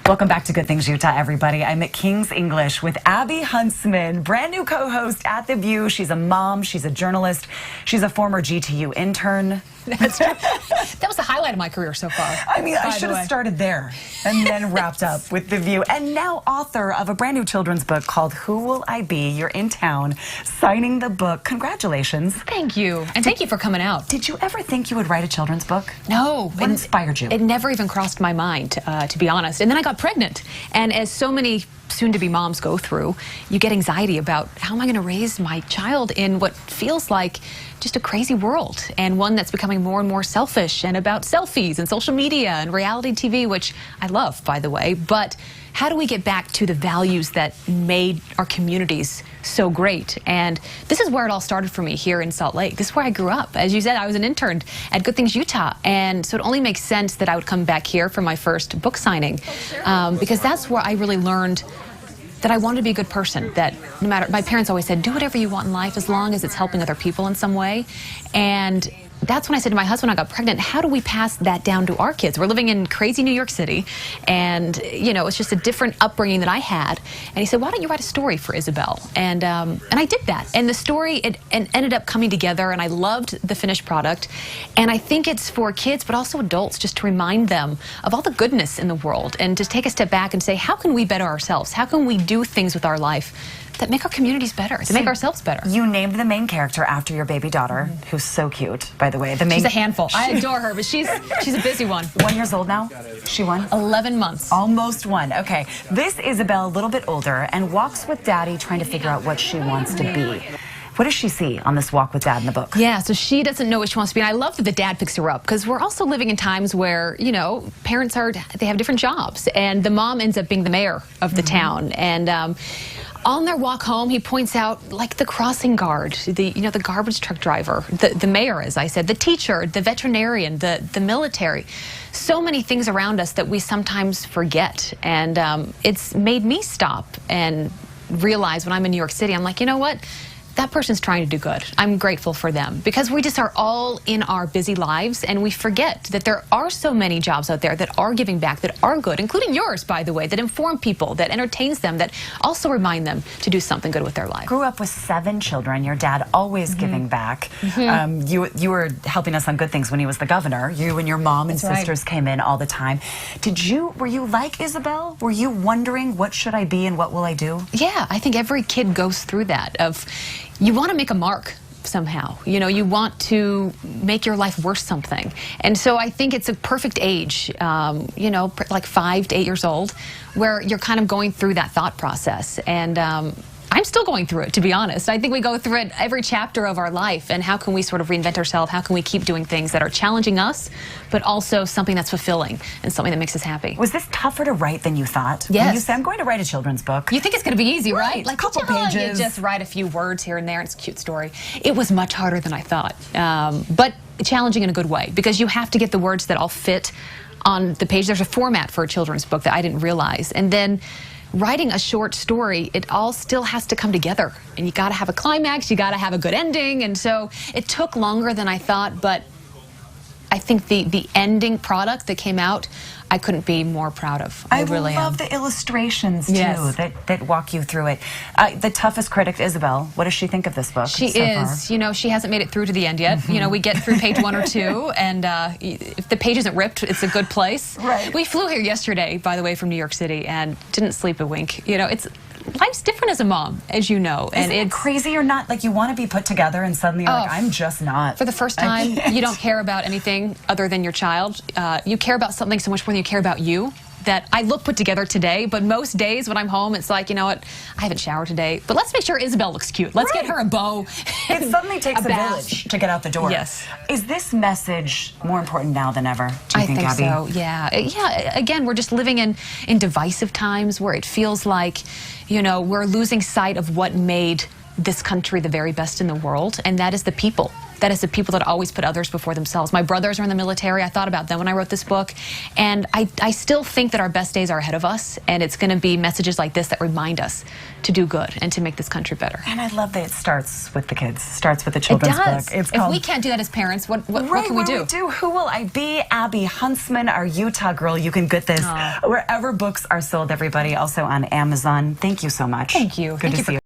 Welcome back to Good Things Utah, everybody. I'm at King's English with Abby Huntsman, brand new co-host at The View. She's a mom, she's a journalist, she's a former GTU intern. That's true. That was the highlight of my career so far. I mean, I should have started there and then wrapped up with The View. And now author of a brand new children's book called Who Will I Be? You're in town signing the book. Congratulations. Thank you. And thank you for coming out. Did you ever think you would write a children's book? No. What inspired you? It never even crossed my mind, to be honest. And then I got pregnant. And as so many soon-to-be moms go through, you get anxiety about how am I going to raise my child in what feels like just a crazy world, and one that's becoming more and more selfish and about selfies and social media and reality TV, which I love, by the way. But how do we get back to the values that made our communities so great? And this is where it all started for me here in Salt Lake. This is where I grew up. As you said, I was an intern at Good Things Utah, and so it only makes sense that I would come back here for my first book signing, because that's where I really learned that I wanted to be a good person, that no matter, my parents always said, do whatever you want in life as long as it's helping other people in some way. And that's when I said to my husband, I got pregnant, how do we pass that down to our kids? We're living in crazy New York City, and you know, it's just a different upbringing that I had. And he said, why don't you write a story for Isabel? And I did that. And the story, it ended up coming together, and I loved the finished product. And I think it's for kids, but also adults, just to remind them of all the goodness in the world, and to take a step back and say, how can we better ourselves? How can we do things with our life that make our communities better, to make ourselves better? You named the main character after your baby daughter, who's so cute, by the way. She's a handful. I adore her, but she's a busy one. 1 year old now? She won? 11 months. Almost one. Okay. This Isabel, a little bit older, and walks with Daddy trying to figure out what she wants to be. What does she see on this walk with Dad in the book? Yeah, so she doesn't know what she wants to be. And I love that the dad picks her up, because we're also living in times where, you know, parents they have different jobs, and the mom ends up being the mayor of the town. And on their walk home, he points out, like, the crossing guard, the garbage truck driver, the mayor, as I said, the teacher, the veterinarian, the military. So many things around us that we sometimes forget. And it's made me stop and realize when I'm in New York City, I'm like, you know what? That person's trying to do good. I'm grateful for them, because we just are all in our busy lives, and we forget that there are so many jobs out there that are giving back, that are good, including yours, by the way, that inform people, that entertains them, that also remind them to do something good with their life. Grew up with 7 children. Your dad always giving back. You were helping us on Good Things when he was the governor. You and your mom and sisters came in all the time. Were you like Isabel? Were you wondering, what should I be and what will I do? Yeah, I think every kid goes through that of, you want to make a mark somehow. You know, you want to make your life worth something. And so I think it's a perfect age, you know, like 5 to 8 years old, where you're kind of going through that thought process. And I'm still going through it, to be honest. I think we go through it every chapter of our life. And how can we sort of reinvent ourselves? How can we keep doing things that are challenging us, but also something that's fulfilling and something that makes us happy? Was this tougher to write than you thought? Yes. When you said, I'm going to write a children's book. You think it's going to be easy, right? Like a couple pages. You just write a few words here and there, and it's a cute story. It was much harder than I thought, but challenging in a good way, because you have to get the words that all fit on the page. There's a format for a children's book that I didn't realize. And then writing a short story, it all still has to come together, and you got to have a climax, you got to have a good ending. And so it took longer than I thought, but I think the ending product that came out, I couldn't be more proud of. I really love the illustrations too, yes, that walk you through it. The toughest critic, Isabel, what does she think of this book? She is, you know, she hasn't made it through to the end yet. You know, we get through page 1 or 2, and if the page isn't ripped, it's a good place. Right. We flew here yesterday, by the way, from New York City, and didn't sleep a wink. You know, life's different as a mom, as you know. And it's crazy or not, like you want to be put together and suddenly you're like, I'm just not. For the first time, you don't care about anything other than your child. You care about something so much more than you care about you. That I look put together today, but most days when I'm home, it's like, you know what, I haven't showered today, but let's make sure Isabel looks cute. Let's get her a bow. It suddenly takes a village to get out the door. Yes. Is this message more important now than ever, do you think, Abby? I think so, yeah. Yeah, again, we're just living in divisive times where it feels like, you know, we're losing sight of what made this country the very best in the world, and that is the people. That is the people that always put others before themselves. My brothers are in the military. I thought about them when I wrote this book. And I still think that our best days are ahead of us. And it's going to be messages like this that remind us to do good and to make this country better. And I love that it starts with the kids, starts with the children's book. It's called, if we can't do that as parents, what can we do? Who Will I Be? Abby Huntsman, our Utah girl. You can get this wherever books are sold, everybody. Also on Amazon. Thank you so much. Thank you. Good to see you.